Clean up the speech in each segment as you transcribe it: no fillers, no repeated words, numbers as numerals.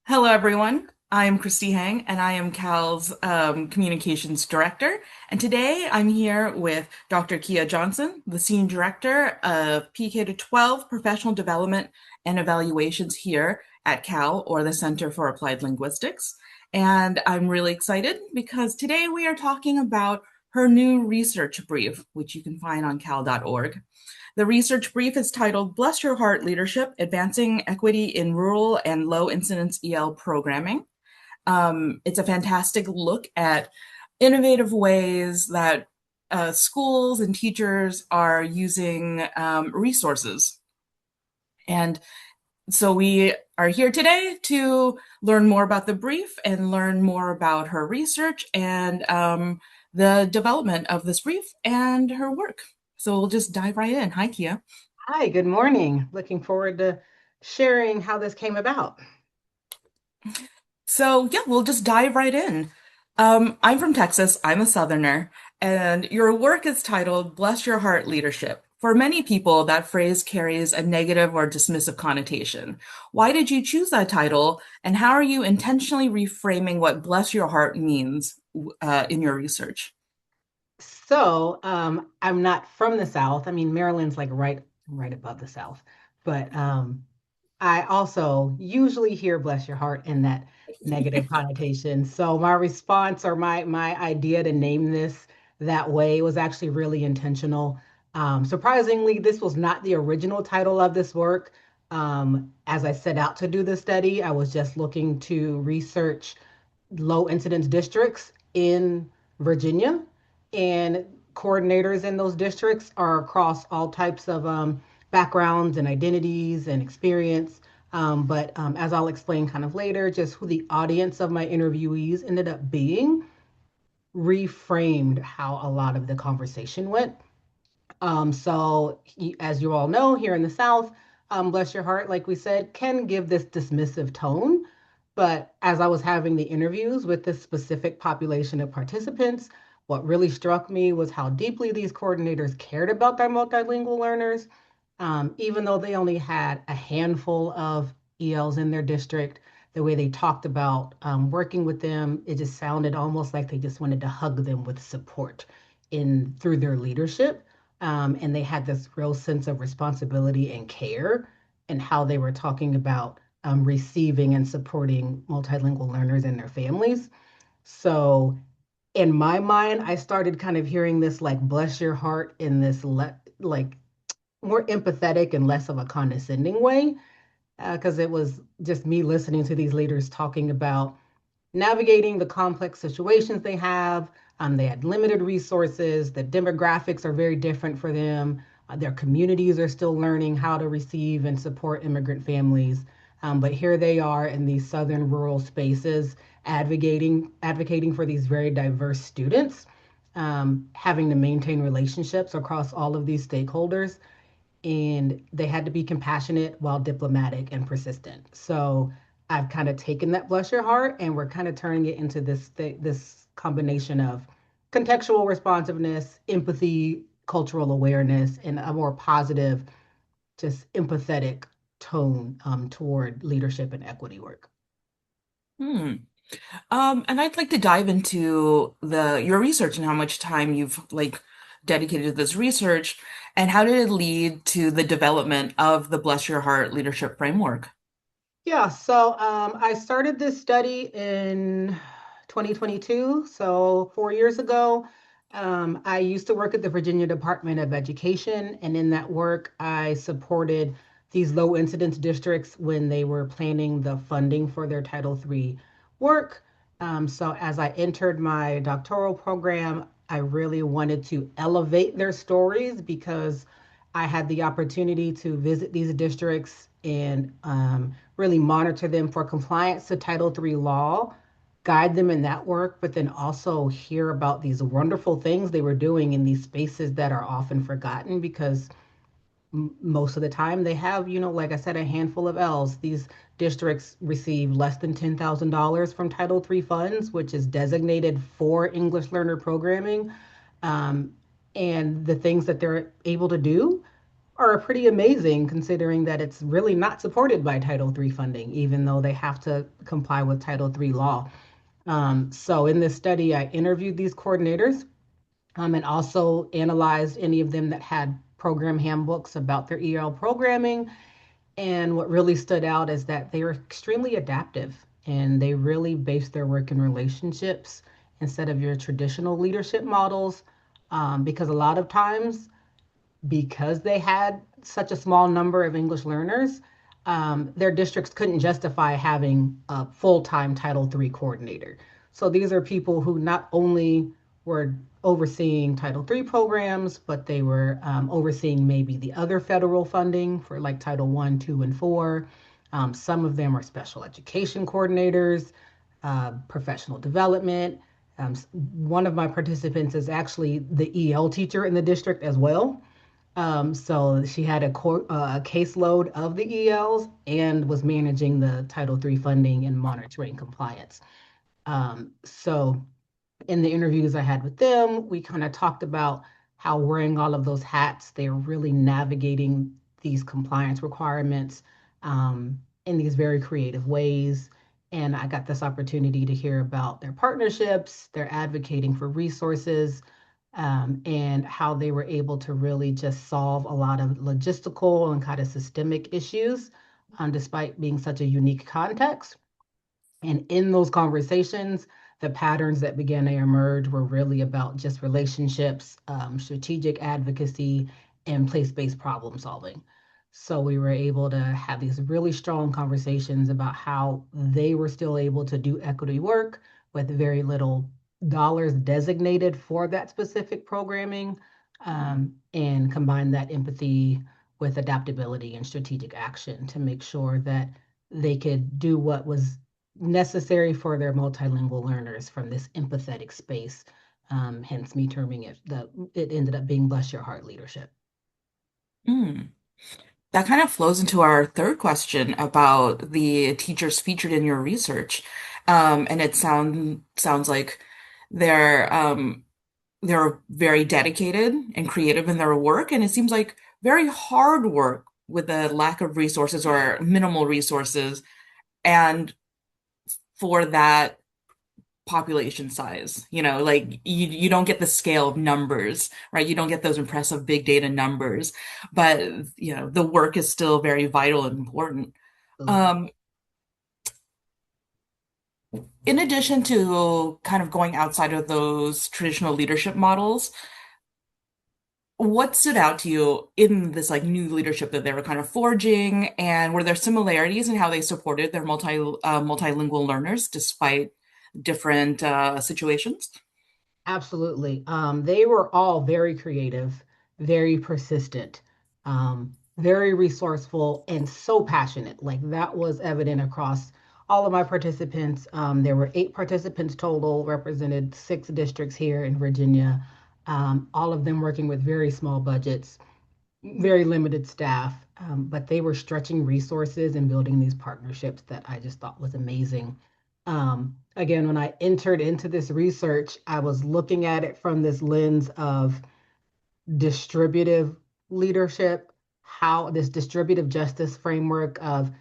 Hello, everyone. I am Christy Hang, and I am Cal's Communications Director. And today I'm here with Dr. Kia Johnson, the Senior Director of PK to 12 Professional Development and Evaluations here at Cal, or the Center for Applied Linguistics. And I'm really excited because today we are talking about her new research brief, which you can find on cal.org. The research brief is titled Bless Your Heart Leadership Advancing Equity in Rural and Low Incidence EL Programming. It's a fantastic look at innovative ways that schools and teachers are using resources. And so we are here today to learn more about the brief and learn more about her research and the development of this brief and her work. So we'll just dive right in. Hi, Kia. Hi, good morning. Looking forward to sharing how this came about. So, yeah, we'll just dive right in. I'm from Texas, I'm a Southerner, and your work is titled Bless Your Heart Leadership. For many people, that phrase carries a negative or dismissive connotation. Why did you choose that title, and how are you intentionally reframing what bless your heart means in your research? I'm not from the South. I mean, Maryland's like right above the South. But I also usually hear bless your heart in that negative connotation. So my response or my idea to name this that way was actually really intentional. Surprisingly, this was not the original title of this work. As I set out to do the study, I was just looking to research low incidence districts in Virginia, and coordinators in those districts are across all types of backgrounds and identities and experience. But as I'll explain kind of later, just who the audience of my interviewees ended up being reframed how a lot of the conversation went. As you all know, here in the South, bless your heart, like we said, can give this dismissive tone. But as I was having the interviews with this specific population of participants, what really struck me was how deeply these coordinators cared about their multilingual learners. Even though they only had a handful of ELs in their district, the way they talked about working with them, it just sounded almost like they just wanted to hug them with support in through their leadership. And they had this real sense of responsibility and care and how they were talking about receiving and supporting multilingual learners and their families. So in my mind, I started kind of hearing this like bless your heart in this like more empathetic and less of a condescending way, because it was just me listening to these leaders talking about navigating the complex situations they have. They had limited resources. The demographics are very different for them. Their communities are still learning how to receive and support immigrant families. But here they are in these southern rural spaces advocating for these very diverse students, having to maintain relationships across all of these stakeholders, and they had to be compassionate while diplomatic and persistent. So I've kind of taken that bless your heart and we're kind of turning it into this combination of contextual responsiveness, empathy, cultural awareness, and a more positive, just empathetic tone toward leadership and equity work. Hmm. And I'd like to dive into the your research and how much time you've dedicated to this research, and how did it lead to the development of the Bless Your Heart leadership framework? I started this study in 2022, so 4 years ago. I used to work at the Virginia Department of Education, and in that work, I supported these low incidence districts when they were planning the funding for their Title III work. So as I entered my doctoral program, I really wanted to elevate their stories because I had the opportunity to visit these districts and really monitor them for compliance to Title III law, guide them in that work, but then also hear about these wonderful things they were doing in these spaces that are often forgotten because most of the time they have, like I said, a handful of L's. These districts receive less than $10,000 from Title III funds, which is designated for English learner programming. Um, and the things that they're able to do are pretty amazing considering that it's really not supported by Title III funding, even though they have to comply with Title III law. So in this study, I interviewed these coordinators and also analyzed any of them that had program handbooks about their EL programming. And what really stood out is that they were extremely adaptive and they really based their work in relationships instead of your traditional leadership models. Because a lot of times because they had such a small number of English learners, their districts couldn't justify having a full-time Title III coordinator. So these are people who not only were overseeing Title III programs, but they were overseeing maybe the other federal funding for like Title I, II, and IV. Some of them are special education coordinators, professional development. One of my participants is actually the EL teacher in the district as well. So she had a caseload of the ELs and was managing the Title III funding and monitoring compliance. So in the interviews I had with them, we kind of talked about how wearing all of those hats, they're really navigating these compliance requirements in these very creative ways. And I got this opportunity to hear about their partnerships, their advocating for resources, and how they were able to really just solve a lot of logistical and kind of systemic issues, despite being such a unique context. And in those conversations, the patterns that began to emerge were really about just relationships, strategic advocacy, and place-based problem solving. So we were able to have these really strong conversations about how they were still able to do equity work with very little dollars designated for that specific programming, and combine that empathy with adaptability and strategic action to make sure that they could do what was necessary for their multilingual learners from this empathetic space. Hence me terming it ended up being bless your heart leadership. Mm. That kind of flows into our third question about the teachers featured in your research. And it sounds like they're they're very dedicated and creative in their work, and it seems like very hard work with a lack of resources or minimal resources, and for that population size. Like you don't get the scale of numbers, right? You don't get those impressive big data numbers, but the work is still very vital and important. Absolutely. Um, in addition to kind of going outside of those traditional leadership models, what stood out to you in this like new leadership that they were kind of forging, and were there similarities in how they supported their multilingual learners despite different situations? Absolutely. They were all very creative, very persistent, very resourceful, and so passionate. Like that was evident across all of my participants. There were 8 participants total, represented 6 districts here in Virginia, all of them working with very small budgets, very limited staff, but they were stretching resources and building these partnerships that I just thought was amazing. Again, when I entered into this research, I was looking at it from this lens of distributive leadership, how this distributive justice framework of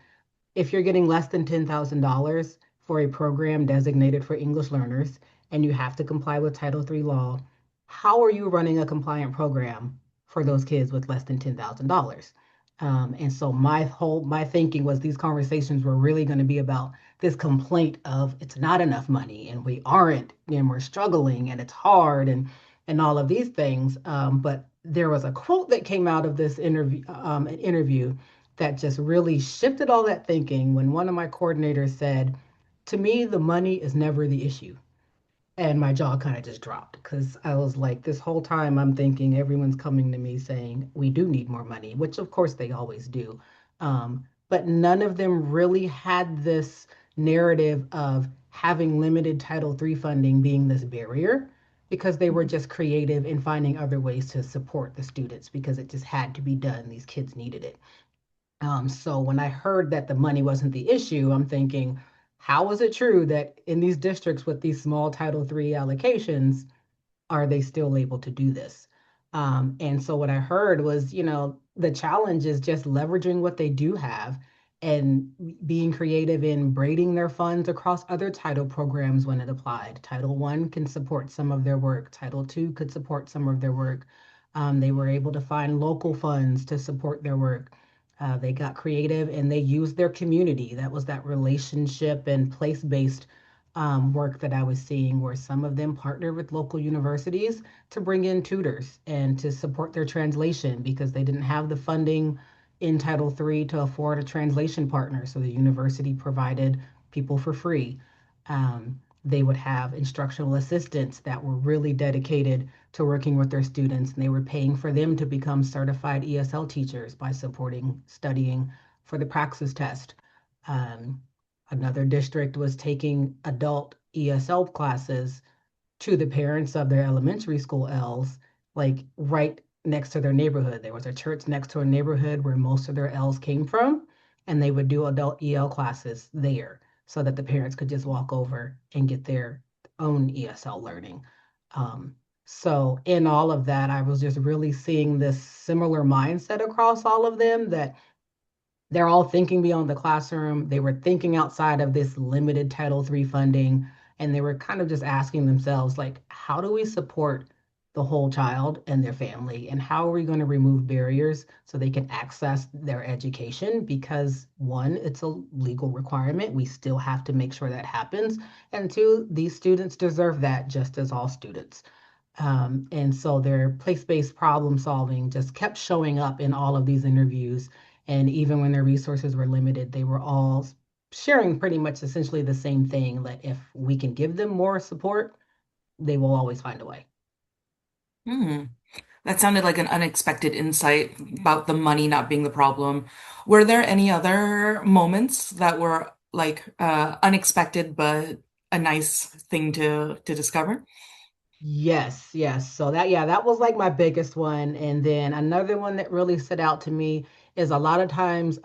if you're getting less than $10,000 for a program designated for English learners and you have to comply with Title III law, how are you running a compliant program for those kids with less than $10,000? And so my thinking was these conversations were really going to be about this complaint of it's not enough money and we aren't and we're struggling and it's hard and all of these things. But there was a quote that came out of this interview that just really shifted all that thinking when one of my coordinators said, to me, the money is never the issue. And my jaw kind of just dropped because I was like, this whole time I'm thinking everyone's coming to me saying, we do need more money, which of course they always do. But none of them really had this narrative of having limited Title III funding being this barrier because they were just creative in finding other ways to support the students because it just had to be done. These kids needed it. So when I heard that the money wasn't the issue, I'm thinking, how is it true that in these districts with these small Title III allocations, are they still able to do this? And so what I heard was, the challenge is just leveraging what they do have and being creative in braiding their funds across other title programs when it applied. Title I can support some of their work. Title II could support some of their work. They were able to find local funds to support their work. They got creative and they used their community. That was that relationship and place-based work that I was seeing, where some of them partnered with local universities to bring in tutors and to support their translation because they didn't have the funding in Title III to afford a translation partner. So the university provided people for free. They would have instructional assistants that were really dedicated to working with their students, and they were paying for them to become certified ESL teachers by supporting studying for the praxis test. Um, Another district was taking adult ESL classes to the parents of their elementary school Ls, like right next to their neighborhood. There was a church next to a neighborhood where most of their Ls came from, and they would do adult EL classes there so that the parents could just walk over and get their own ESL learning. Um, so in all of that, I was just really seeing this similar mindset across all of them, that they're all thinking beyond the classroom. They were thinking outside of this limited Title III funding, and they were kind of just asking themselves, like, how do we support the whole child and their family? And how are we going to remove barriers so they can access their education? Because one, it's a legal requirement. We still have to make sure that happens. And two, these students deserve that just as all students. And so their place-based problem solving just kept showing up in all of these interviews. And even when their resources were limited, they were all sharing pretty much essentially the same thing, that if we can give them more support, they will always find a way. Hmm. That sounded like an unexpected insight about the money not being the problem. Were there any other moments that were like unexpected but a nice thing to discover? Yes, yes. So that, yeah, that was like my biggest one. And then another one that really stood out to me is a lot of times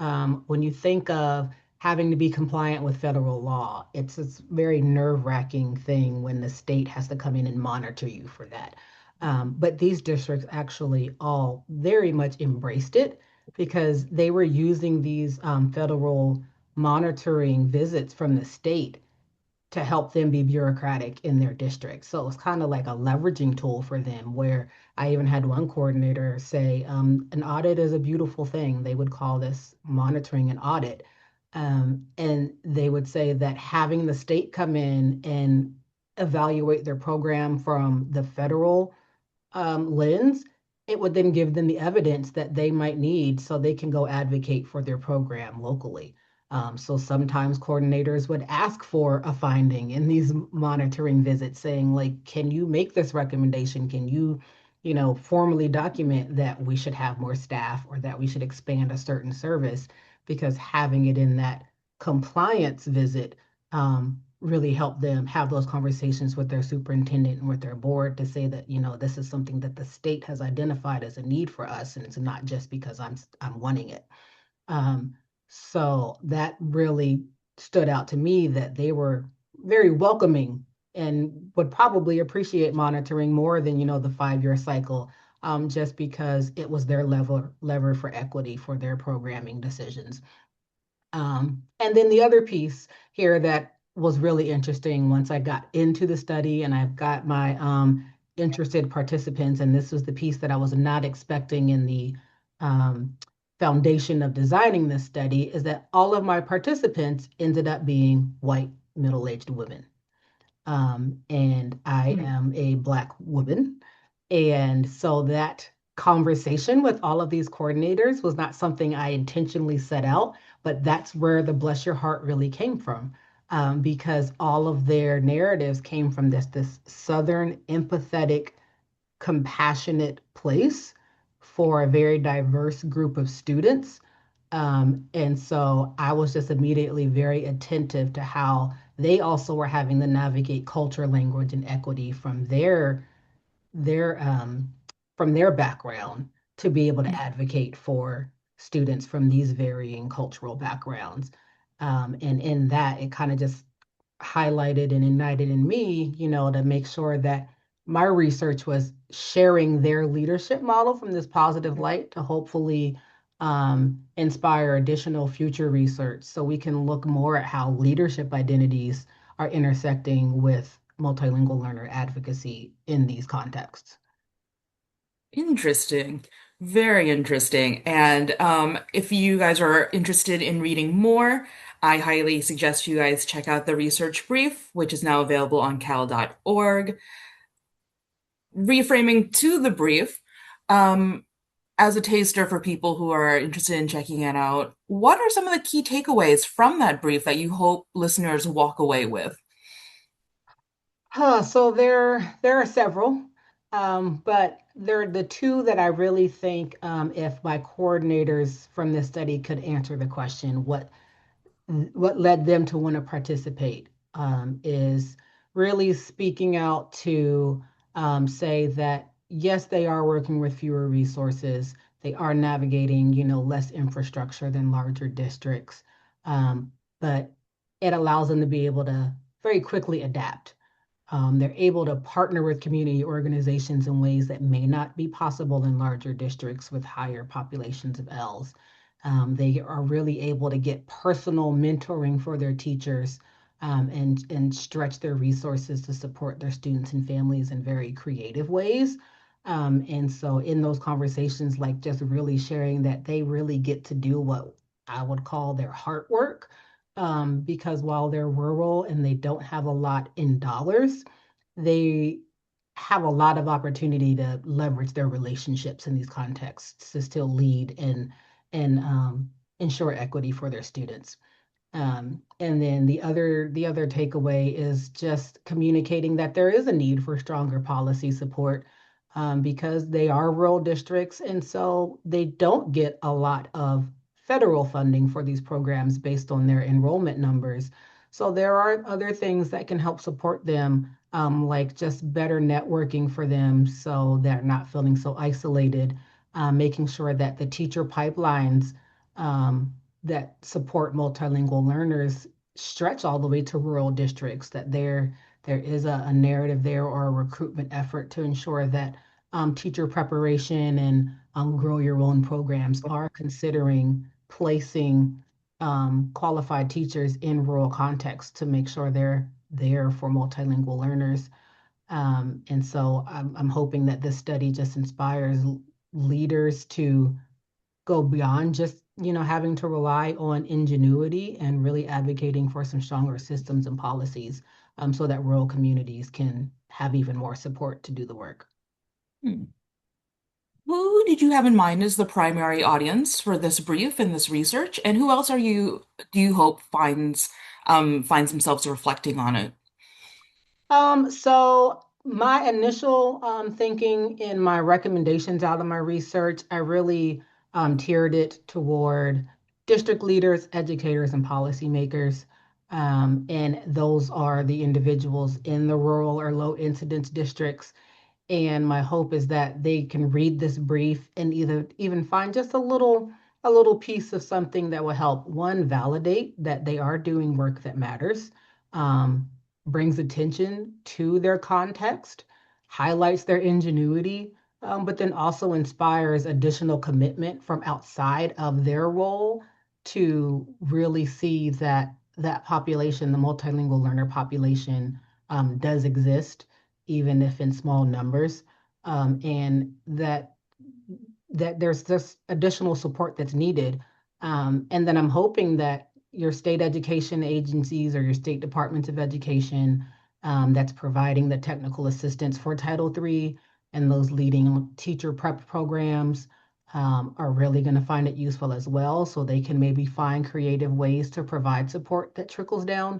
when you think of having to be compliant with federal law, it's this very nerve-wracking thing when the state has to come in and monitor you for that. But these districts actually all very much embraced it because they were using these federal monitoring visits from the state to help them be bureaucratic in their district. So it was kind of like a leveraging tool for them, where I even had one coordinator say, an audit is a beautiful thing. They would call this monitoring an audit. And they would say that having the state come in and evaluate their program from the federal lens, it would then give them the evidence that they might need so they can go advocate for their program locally. So sometimes coordinators would ask for a finding in these monitoring visits, saying, like, can you make this recommendation? Can you, formally document that we should have more staff or that we should expand a certain service? Because having it in that compliance visit really help them have those conversations with their superintendent and with their board to say that, this is something that the state has identified as a need for us, and it's not just because I'm wanting it. Um, so that really stood out to me, that they were very welcoming and would probably appreciate monitoring more than, the 5-year cycle, just because it was their lever for equity for their programming decisions. And then the other piece here that was really interesting once I got into the study and I've got my interested participants, and this was the piece that I was not expecting in the um, foundation of designing this study, is that all of my participants ended up being white middle-aged women. And I am a Black woman. And so that conversation with all of these coordinators was not something I intentionally set out, but that's where the Bless Your Heart really came from. Because all of their narratives came from this Southern empathetic, compassionate place for a very diverse group of students. And so I was just immediately very attentive to how they also were having to navigate culture, language, and equity their from their background to be able to advocate for students from these varying cultural backgrounds. And in that, it kind of just highlighted and ignited in me, to make sure that my research was sharing their leadership model from this positive light to hopefully inspire additional future research so we can look more at how leadership identities are intersecting with multilingual learner advocacy in these contexts. Interesting. Very interesting. And if you guys are interested in reading more, I highly suggest you guys check out the research brief, which is now available on cal.org. Reframing to the brief, um, as a taster for people who are interested in checking it out, what are some of the key takeaways from that brief that you hope listeners walk away with? So there are several, but they're the two that I really think if my coordinators from this study could answer the question, what led them to want to participate is really speaking out to say that yes, they are working with fewer resources. They are navigating, less infrastructure than larger districts, but it allows them to be able to very quickly adapt. They're able to partner with community organizations in ways that may not be possible in larger districts with higher populations of Ls. They are really able to get personal mentoring for their teachers and stretch their resources to support their students and families in very creative ways. And so, in those conversations, like just really sharing that they really get to do what I would call their heart work, because while they're rural and they don't have a lot in dollars, they have a lot of opportunity to leverage their relationships in these contexts to still lead and ensure equity for their students. And then the other takeaway is just communicating that there is a need for stronger policy support because they are rural districts, and so they don't get a lot of federal funding for these programs based on their enrollment numbers. So there are other things that can help support them, like just better networking for them so they're not feeling so isolated, making sure that the teacher pipelines that support multilingual learners stretch all the way to rural districts, that there is a narrative there or a recruitment effort to ensure that teacher preparation and grow your own programs are considering placing qualified teachers in rural contexts to make sure they're there for multilingual learners. And so I'm hoping that this study just inspires leaders to go beyond just, having to rely on ingenuity and really advocating for some stronger systems and policies so that rural communities can have even more support to do the work. Hmm. Who did you have in mind as the primary audience for this brief and this research, and who else do you hope finds themselves reflecting on it? So my initial thinking in my recommendations out of my research, I really tiered it toward district leaders, educators, and policymakers. And those are the individuals in the rural or low incidence districts. And my hope is that they can read this brief and either even find just a little piece of something that will help one validate that they are doing work that matters, um, brings attention to their context, highlights their ingenuity, but then also inspires additional commitment from outside of their role to really see that that population, the multilingual learner population, does exist even if in small numbers, and that there's just additional support that's needed. And then I'm hoping that your state education agencies or your state departments of education that's providing the technical assistance for Title III and those leading teacher prep programs are really going to find it useful as well, so they can maybe find creative ways to provide support that trickles down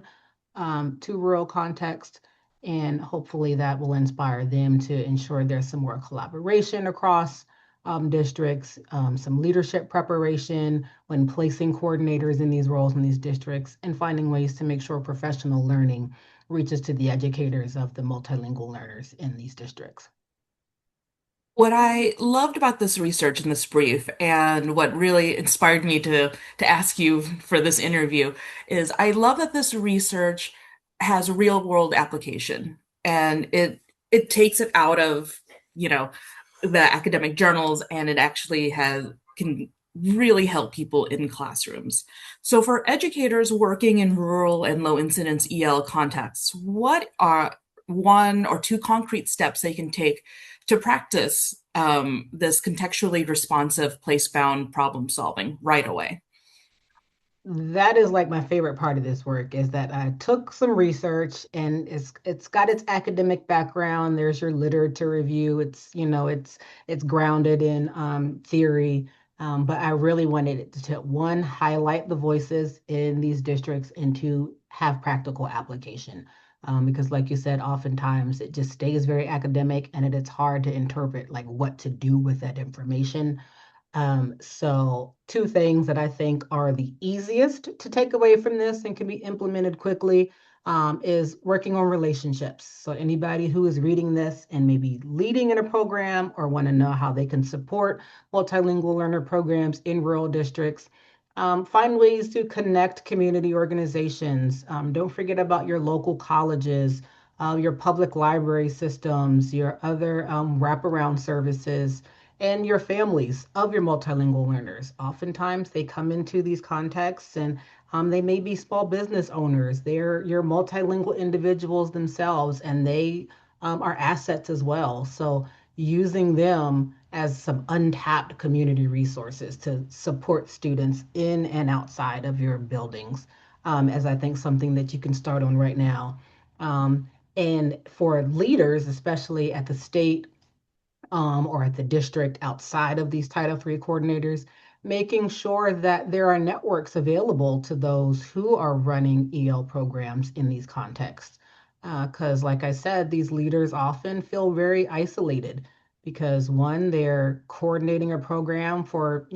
to rural context. And hopefully that will inspire them to ensure there's some more collaboration across districts, some leadership preparation when placing coordinators in these roles in these districts, and finding ways to make sure professional learning reaches to the educators of the multilingual learners in these districts. What I loved about this research and this brief, and what really inspired me to ask you for this interview, is I love that this research has real world application, and it takes it out of, you know, the academic journals, and it actually has can really help people in classrooms. So for educators working in rural and low incidence EL contexts, what are one or two concrete steps they can take to practice this contextually responsive place bound problem solving right away? That is like my favorite part of this work is that I took some research and it's got its academic background. There's your literature review. It's grounded in theory. But I really wanted it to one, highlight the voices in these districts and to have practical application. Because like you said, oftentimes it just stays very academic and it's hard to interpret like what to do with that information. So two things that I think are the easiest to take away from this and can be implemented quickly is working on relationships. So anybody who is reading this and maybe leading in a program or want to know how they can support multilingual learner programs in rural districts, find ways to connect community organizations. Don't forget about your local colleges, your public library systems, your other wraparound services and your families of your multilingual learners. Oftentimes, they come into these contexts and they may be small business owners. They're your multilingual individuals themselves, and they are assets as well. So, using them as some untapped community resources to support students in and outside of your buildings, as I think something that you can start on right now. Um, and for leaders, especially at the state or at the district outside of these Title III coordinators, making sure that there are networks available to those who are running EL programs in these contexts. Because, like I said, these leaders often feel very isolated because one, they're coordinating a program for,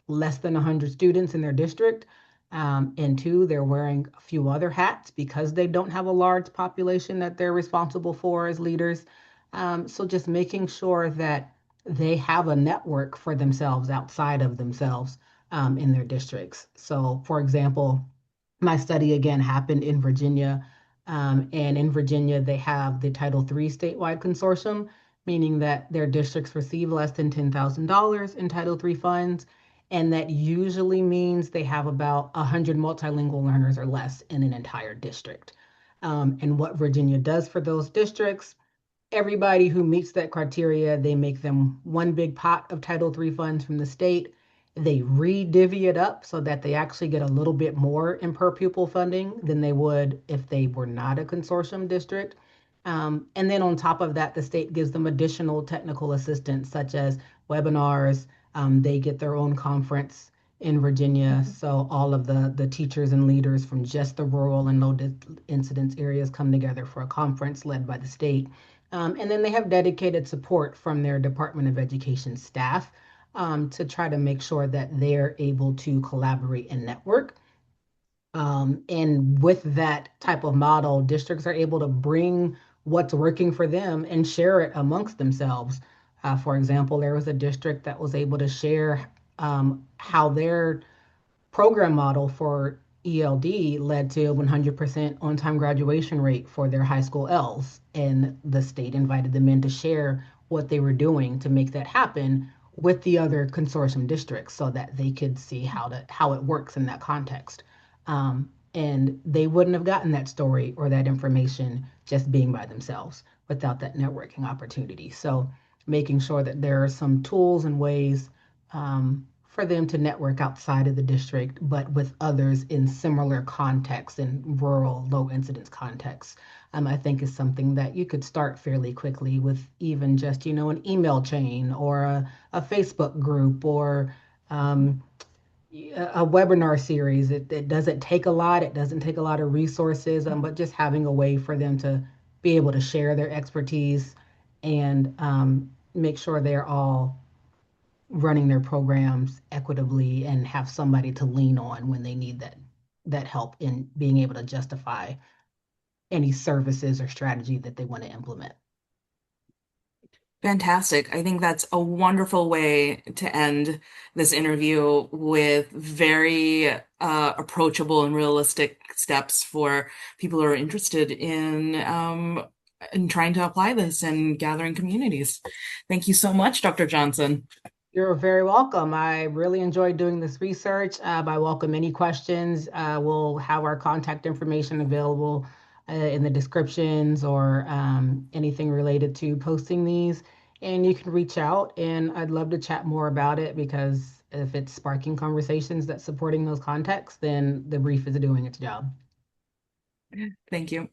less than 100 students in their district. And two, they're wearing a few other hats because they don't have a large population that they're responsible for as leaders. So just making sure that they have a network for themselves outside of themselves in their districts. So, for example, my study again happened in Virginia. And in Virginia, they have the Title III statewide consortium, meaning that their districts receive less than $10,000 in Title III funds. And that usually means they have about 100 multilingual learners or less in an entire district. And what Virginia does for those districts, everybody who meets that criteria, they make them one big pot of Title III funds from the state. They re-divvy it up so that they actually get a little bit more in per pupil funding than they would if they were not a consortium district. And then on top of that, the state gives them additional technical assistance, such as webinars. They get their own conference in Virginia. So all of the teachers and leaders from just the rural and low incidence areas come together for a conference led by the state. And then they have dedicated support from their Department of Education staff to try to make sure that they're able to collaborate and network. And with that type of model, districts are able to bring what's working for them and share it amongst themselves. For example, there was a district that was able to share how their program model for ELD led to a 100% on-time graduation rate for their high school Ls. And the state invited them in to share what they were doing to make that happen with the other consortium districts so that they could see how it works in that context. And they wouldn't have gotten that story or that information just being by themselves without that networking opportunity. So making sure that there are some tools and ways for them to network outside of the district, but with others in similar contexts, in rural, low incidence contexts, I think is something that you could start fairly quickly with even just, an email chain or a Facebook group or a webinar series. It doesn't take a lot. It doesn't take a lot of resources, but just having a way for them to be able to share their expertise and make sure they're all running their programs equitably and have somebody to lean on when they need that help in being able to justify any services or strategy that they want to implement. Fantastic. I think that's a wonderful way to end this interview with very approachable and realistic steps for people who are interested in in trying to apply this and gathering communities. Thank you so much, Dr. Johnson. You're very welcome. I really enjoyed doing this research. I welcome any questions. We'll have our contact information available in the descriptions or anything related to posting these. And you can reach out, and I'd love to chat more about it because if it's sparking conversations that's supporting those contexts, then the brief is doing its job. Thank you.